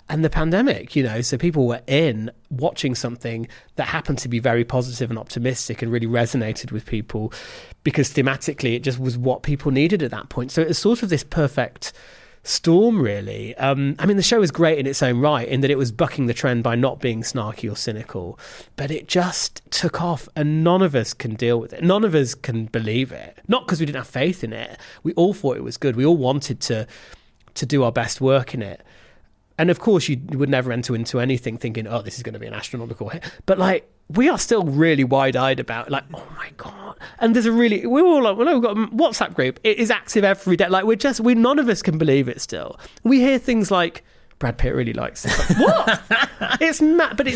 and the pandemic, so people were watching something that happened to be very positive and optimistic and really resonated with people because thematically it just was what people needed at that point. So it was sort of this perfect storm, really. I mean, the show was great in its own right in that it was bucking the trend by not being snarky or cynical, but it just took off, and none of us can deal with it. None of us can believe it. Not because we didn't have faith in it. We all thought it was good. We all wanted to do our best work in it. And of course, you would never enter into anything thinking, oh, this is going to be an astronomical hit. But like, we are still really wide-eyed about, like, oh my God. And we've got a WhatsApp group. It is active every day. Like, none of us can believe it still. We hear things like, Brad Pitt really likes it. Like, what? It's mad, but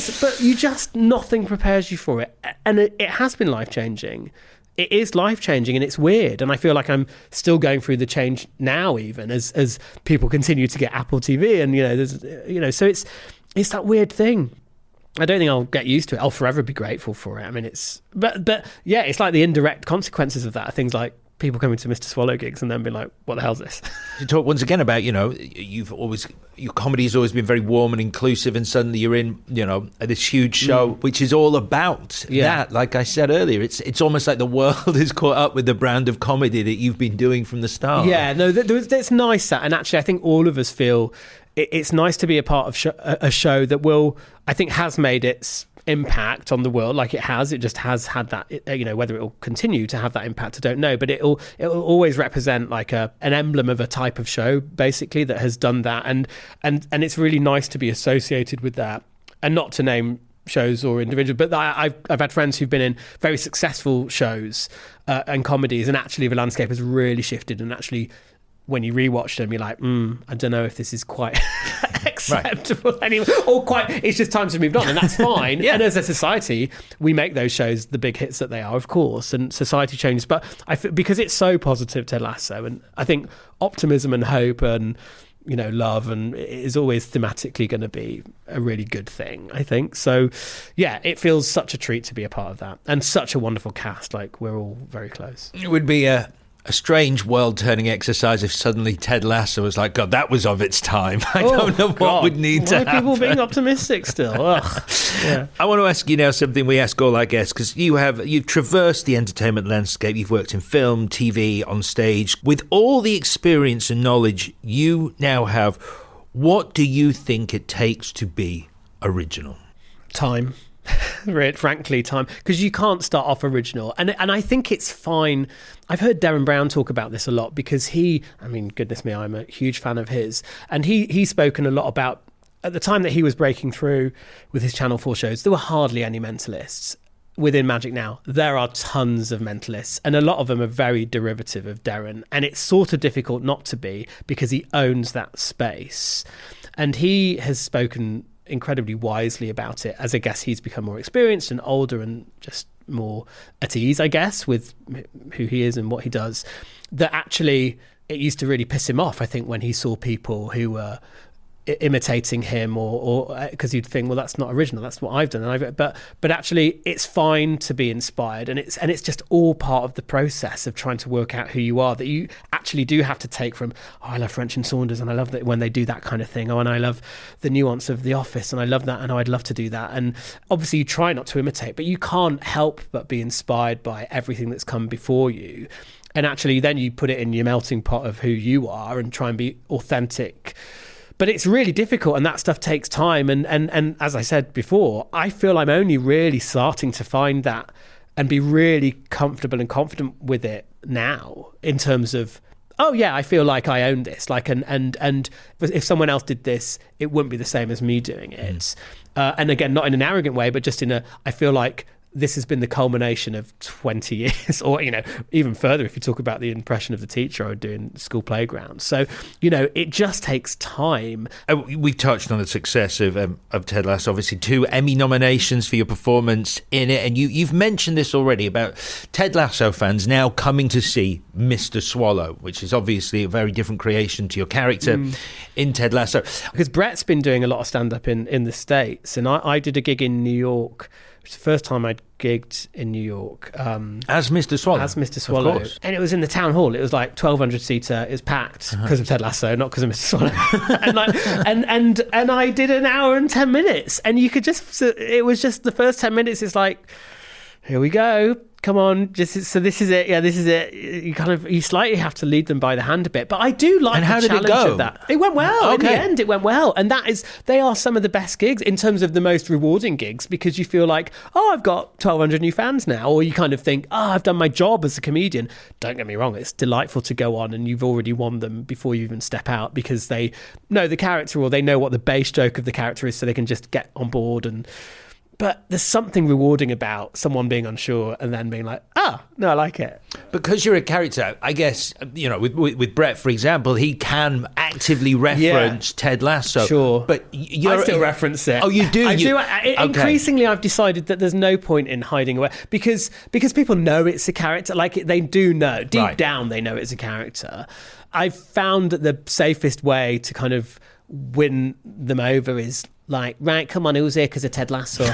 you just, nothing prepares you for it. And it has been life-changing. It is life-changing, and it's weird. And I feel like I'm still going through the change now, even as people continue to get Apple TV, and so it's that weird thing. I don't think I'll get used to it. I'll forever be grateful for it. I mean, but yeah, it's like the indirect consequences of that are things like people coming to Mr. Swallow gigs and then being like, what the hell's this? You talk once again about, your comedy has always been very warm and inclusive, and suddenly you're in, this huge show, which is all about that. Like I said earlier, it's almost like the world is caught up with the brand of comedy that you've been doing from the start. Yeah, no, that's nice. And actually, I think all of us feel it's nice to be a part of a show that has made its impact on the world. Like it just has had that, whether it will continue to have that impact, I don't know, but it'll always represent like an emblem of a type of show, basically, that has done that, and it's really nice to be associated with that, and not to name shows or individuals, but I've had friends who've been in very successful shows and comedies, and actually the landscape has really shifted, and actually when you rewatch them, you're like, I don't know if this is quite acceptable anymore, or it's just times have moved on, and that's fine. And as a society, we make those shows the big hits that they are, of course, and society changes. But because it's so positive, Ted Lasso, and I think optimism and hope and love and is always thematically going to be a really good thing, I think. So yeah, it feels such a treat to be a part of that, and such a wonderful cast. Like, we're all very close. It would be a strange world-turning exercise if suddenly Ted Lasso was like, God, that was of its time. I don't know what would need to happen. Why are people being optimistic still? Yeah. I want to ask you now something we ask all our guests, because you've traversed the entertainment landscape. You've worked in film, TV, on stage. With all the experience and knowledge you now have, what do you think it takes to be original? Time. Frankly, time, because you can't start off original, and I think it's fine. I've heard Darren Brown talk about this a lot, because goodness me, I'm a huge fan of his, and he's spoken a lot about, at the time that he was breaking through with his Channel 4 shows, there were hardly any mentalists. within Magic Now, there are tons of mentalists, and a lot of them are very derivative of Darren, and it's sort of difficult not to be because he owns that space. And he has spoken incredibly wisely about it, as I guess he's become more experienced and older and just more at ease, I guess, with who he is and what he does, that actually it used to really piss him off, I think, when he saw people who were imitating him, or because you'd think, well, that's not original, that's what I've done, and but actually it's fine to be inspired, and it's just all part of the process of trying to work out who you are, that you actually do have to take from, oh, I love French and Saunders, and I love that when they do that kind of thing, oh, and I love the nuance of The Office, and I love that, and I'd love to do that. And obviously you try not to imitate, but you can't help but be inspired by everything that's come before you. And actually then you put it in your melting pot of who you are and try and be authentic. But it's really difficult, and that stuff takes time. And as I said before, I feel I'm only really starting to find that and be really comfortable and confident with it now, in terms of, oh yeah, I feel like I own this. Like, and if someone else did this, it wouldn't be the same as me doing it. And again, not in an arrogant way, but just I feel like this has been the culmination of 20 years, or, even further if you talk about the impression of the teacher I would do in school playgrounds. So, it just takes time. We've touched on the success of Ted Lasso, obviously 2 Emmy nominations for your performance in it. And you've mentioned this already about Ted Lasso fans now coming to see Mr. Swallow, which is obviously a very different creation to your character in Ted Lasso. Because Brett's been doing a lot of stand-up in the States, and I did a gig in New York. It's the first time I'd gigged in New York. As Mr. Swallow? As Mr. Swallow. Of course. And it was in the town hall. It was like 1,200 seater. It was packed because of Ted Lasso, not because of Mr. Swallow. and I did an hour and 10 minutes. And you could just, it was just the first 10 minutes, it's like, here we go. Come on, so this is it. Yeah, this is it. You slightly have to lead them by the hand a bit, but I do like the challenge of that. It went well. Okay. In the end, it went well, and they are some of the best gigs in terms of the most rewarding gigs, because you feel like, oh, I've got 1,200 new fans now, or you kind of think, oh, I've done my job as a comedian. Don't get me wrong, it's delightful to go on, and you've already won them before you even step out, because they know the character, or they know what the base joke of the character is, so they can just get on board. But there's something rewarding about someone being unsure and then being like, no, I like it. Because you're a character, I guess, with Brett, for example, he can actively reference Ted Lasso. Sure. But I still reference it. Oh, you do? I do. Increasingly, I've decided that there's no point in hiding away, because people know it's a character. Like, they do know. Deep down, they know it's a character. I've found that the safest way to kind of win them over is like, right, come on, who's here because of Ted Lasso?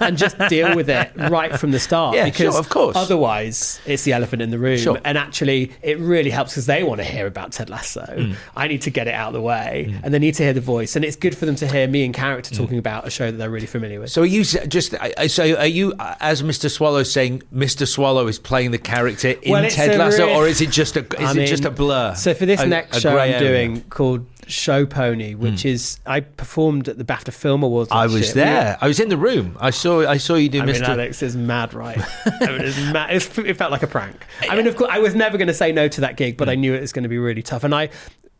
And just deal with it right from the start. Yeah, because sure, of course. Otherwise, it's the elephant in the room. Sure. And actually, it really helps because they want to hear about Ted Lasso. I need to get it out of the way, and they need to hear the voice. And it's good for them to hear me in character talking about a show that they're really familiar with. So are you are you, as Mr. Swallow, saying Mr. Swallow is playing the character in Ted Lasso, or is it just a blur? So for this next show I'm doing called Show Pony, which is, I performed at the BAFTA Film Awards last year. I was there. I was in the room. I saw you do Mr. Alex is mad, right? It felt like a prank. I mean, of course, I was never going to say no to that gig, but I knew it was going to be really tough. And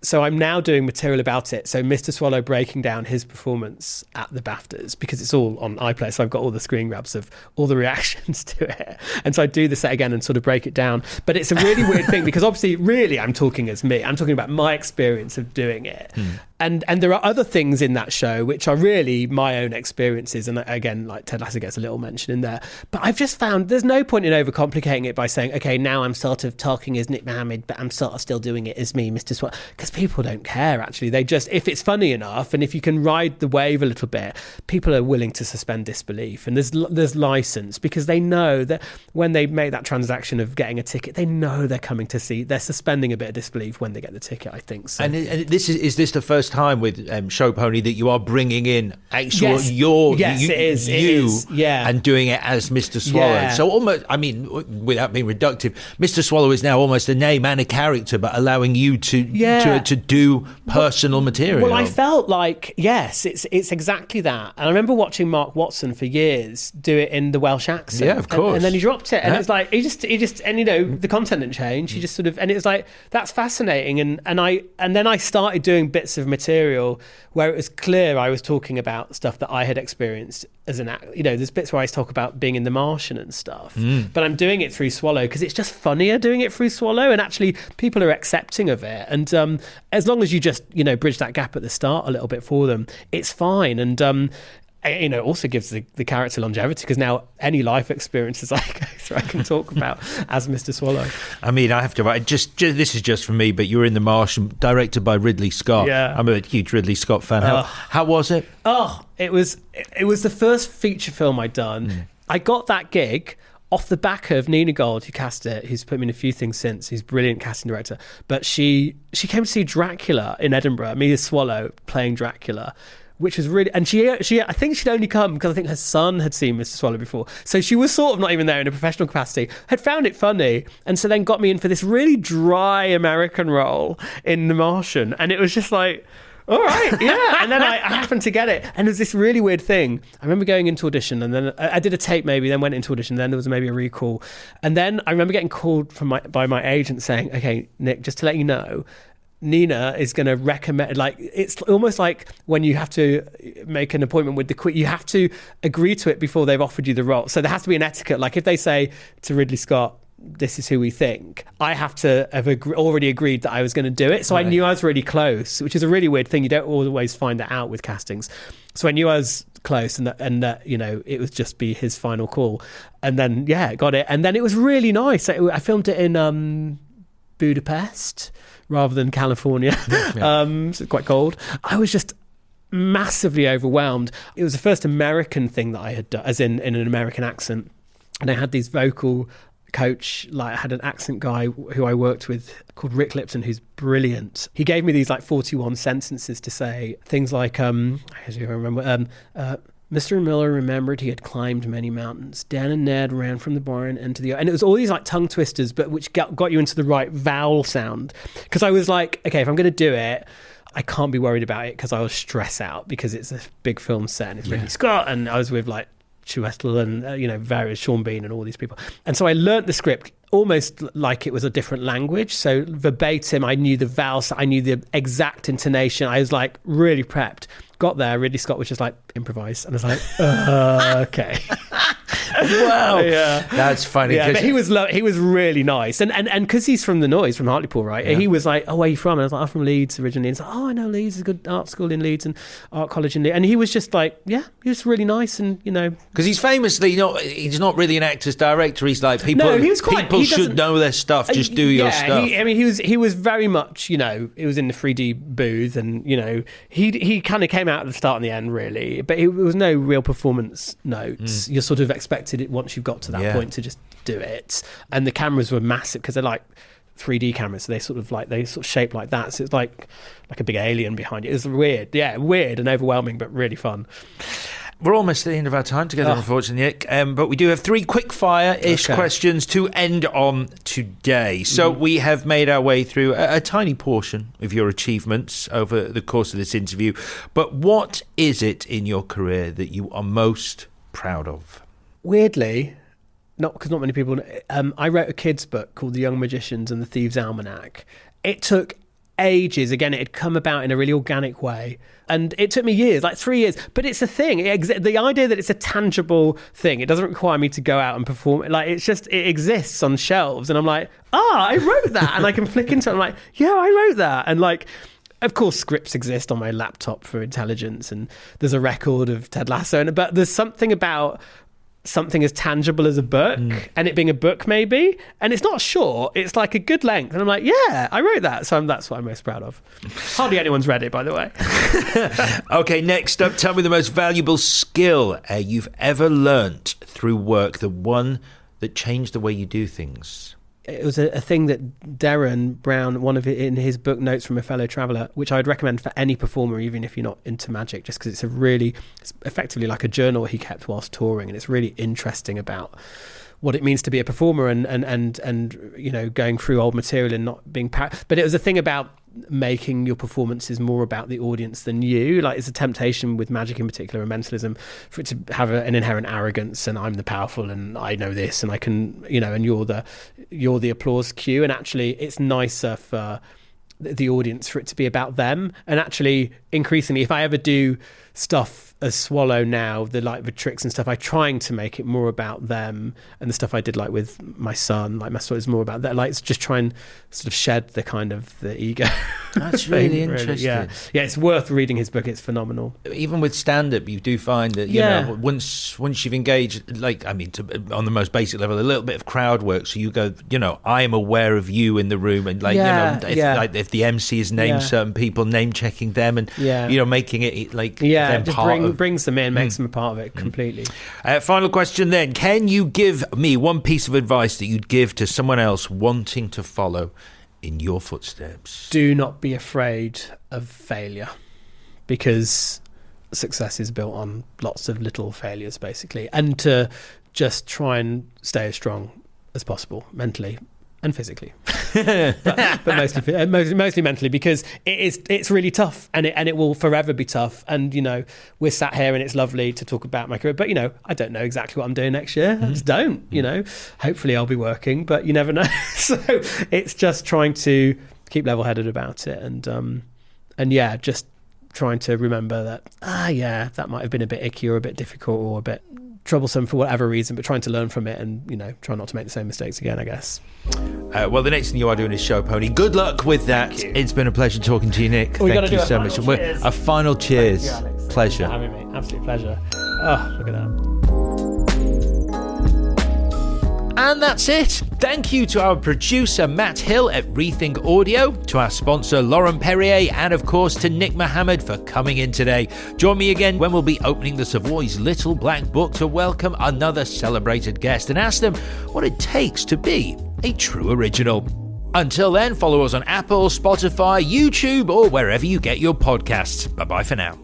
so I'm now doing material about it. So Mr. Swallow breaking down his performance at the BAFTAs, because it's all on iPlayer. So I've got all the screen grabs of all the reactions to it. And so I do the set again and sort of break it down. But it's a really weird thing, because obviously, really, I'm talking as me. I'm talking about my experience of doing it. And there are other things in that show which are really my own experiences. And again, like Ted Lasso gets a little mention in there. But I've just found there's no point in overcomplicating it by saying, okay, now I'm sort of talking as Nick Mohammed, but I'm sort of still doing it as me, Mr. Swallow. Because people don't care, actually. They just, if it's funny enough and if you can ride the wave a little bit, people are willing to suspend disbelief. And there's license, because they know that when they make that transaction of getting a ticket, they know they're coming to see, they're suspending a bit of disbelief when they get the ticket, I think. So. And this is this the first time with Show Pony that you are bringing in actual it is. And doing it as Mr. Swallow? So almost, I mean, without being reductive, Mr. Swallow is now almost a name and a character, but allowing you to do personal material. Well, I felt like, yes, it's exactly that. And I remember watching Mark Watson for years do it in the Welsh accent. Yeah, of course. And then he dropped it, and it's like he just and the content didn't change. He just sort of, and it was like, that's fascinating. And then I started doing bits of material where it was clear I was talking about stuff that I had experienced as an actor. There's bits where I talk about being in The Martian and stuff, but I'm doing it through Swallow because it's just funnier doing it through Swallow, and actually people are accepting of it. And as long as you just, bridge that gap at the start a little bit for them, it's fine. And it also gives the character longevity because now any life experiences I go through, I can talk about as Mr. Swallow. I mean, I have to write, this is just for me, but you were in The Martian, directed by Ridley Scott. Yeah. I'm a huge Ridley Scott fan. How was it? It was the first feature film I'd done. I got that gig off the back of Nina Gold, who cast it, who's put me in a few things since. He's a brilliant casting director. But she came to see Dracula in Edinburgh, me as Swallow playing Dracula, which was really, and she I think she'd only come because I think her son had seen Mr. Swallow before, so she was sort of not even there in a professional capacity, had found it funny, and so then got me in for this really dry American role in The Martian, and it was just like, all right, yeah. And then I happened to get it, and it was this really weird thing. I remember going into audition, and then I did a tape maybe, then went into audition, then there was maybe a recall, and then I remember getting called by my agent saying, okay, Nick, just to let you know, Nina is going to recommend, like, it's almost like when you have to make an appointment with the queen, you have to agree to it before they've offered you the role. So there has to be an etiquette. Like if they say to Ridley Scott, this is who we think, I have to have already agreed that I was going to do it. So right. I knew I was really close, which is a really weird thing. You don't always find that out with castings. So I knew I was close, and that it would just be his final call. And then, got it. And then it was really nice. I filmed it in Budapest rather than California. So it's quite cold. I was just massively overwhelmed. It was the first American thing that I had done, as in an American accent. And I had these vocal coach, like I had an accent guy who I worked with called Rick Lipton, who's brilliant. He gave me these like 41 sentences to say, things like, I remember, Mr. Miller remembered he had climbed many mountains. Dan and Ned ran from the barn into the... And it was all these like tongue twisters, but which got you into the right vowel sound. Because I was like, okay, if I'm going to do it, I can't be worried about it because I will stress out because it's a big film set and it's Ridley Scott, and I was with like Chiwetel and, various Sean Bean and all these people. And so I learnt the script almost like it was a different language. So verbatim, I knew the vowels, I knew the exact intonation. I was like really prepped. Got there, Ridley Scott was just like, improvise. And I was like, okay. Wow. Yeah. That's funny. Yeah, but he was really nice. And because he's from the Noise, from Hartlepool, right? Yeah. He was like, oh, where are you from? And I was like, I'm from Leeds originally. And he's like, oh, I know Leeds. There's a good art school in Leeds and art college in Leeds. And he was just like, he was really nice. And, because he's famously he's not really an actor's director. He's like, people should know their stuff. Just do your stuff. He was very much, he was in the 3D booth and, he kind of came out at the start and the end, really. But it was no real performance notes. You're sort of expected it once you've got to that point to just do it. And the cameras were massive because they're like 3D cameras, so they sort of shaped like that, so it's like a big alien behind you. It was weird and overwhelming, but really fun. We're almost at the end of our time together, unfortunately, Nick. But we do have 3 quick fire-ish questions to end on today. So we have made our way through a tiny portion of your achievements over the course of this interview. But what is it in your career that you are most proud of? Weirdly, because not many people know, I wrote a kid's book called The Young Magicians and the Thieves' Almanac. It took ages. Again, it had come about in a really organic way. And it took me years, like 3 years. But it's a thing. The idea that it's a tangible thing, it doesn't require me to go out and perform it. Like, it's just, it exists on shelves. And I'm like, I wrote that. And I can flick into it. I'm like, yeah, I wrote that. And like, of course, scripts exist on my laptop for intelligence. And there's a record of Ted Lasso. But there's something about something as tangible as a book, and it being a book maybe, and it's not short, it's like a good length, and I'm like, yeah, I wrote that, so that's what I'm most proud of. Hardly anyone's read it, by the way. Okay, next up, tell me the most valuable skill you've ever learnt through work, the one that changed the way you do things. It was a thing that Darren Brown, in his book Notes from a Fellow Traveller, which I would recommend for any performer, even if you're not into magic, just because it's effectively like a journal he kept whilst touring, and it's really interesting about what it means to be a performer and going through old material and not being but it was a thing about making your performances more about the audience than you. Like, it's a temptation with magic in particular and mentalism for it to have an inherent arrogance, and I'm the powerful and I know this and I can, and you're the applause cue. And actually it's nicer for the audience for it to be about them. And actually, increasingly, if I ever do stuff as Swallow now, the tricks and stuff, I'm trying to make it more about them, and the stuff I did like with my son, like my story is more about that. Like, it's just try and sort of shed the kind of the ego. That's really interesting. Yeah, it's worth reading his book. It's phenomenal. Even with stand-up, you do find that you know, once you've engaged, like, I mean, on the most basic level, a little bit of crowd work. So you go, you know, I am aware of you in the room, and like, if the MC has named certain people, name checking them, and you know, making it like them just part of. Brings them in, makes them a part of it completely. Final question then. Can you give me one piece of advice that you'd give to someone else wanting to follow in your footsteps? Do not be afraid of failure, because success is built on lots of little failures, basically. And to just try and stay as strong as possible, mentally and physically, but mostly mentally, because it's really tough, and it will forever be tough. And you know, we're sat here and it's lovely to talk about my career, but you know, I don't know exactly what I'm doing next year. I just don't. You know, hopefully I'll be working, but you never know. So it's just trying to keep level-headed about it, and just trying to remember that that might have been a bit icky or a bit difficult or a bit troublesome for whatever reason, but trying to learn from it and, you know, try not to make the same mistakes again, I guess. Well, the next thing you are doing is Show Pony. Good luck with that. It's been a pleasure talking to you, Nick. Thank you so much. A final cheers. Thank you, Alex. Pleasure. Thanks for having me. Absolute pleasure. Oh, look at that. And that's it. Thank you to our producer Matt Hill at Rethink Audio, to our sponsor Lauren Perrier, and of course to Nick Mohammed for coming in today. Join me again when we'll be opening the Savoy's Little Black Book to welcome another celebrated guest and ask them what it takes to be a true original. Until then, follow us on Apple, Spotify, YouTube, or wherever you get your podcasts. Bye-bye for now.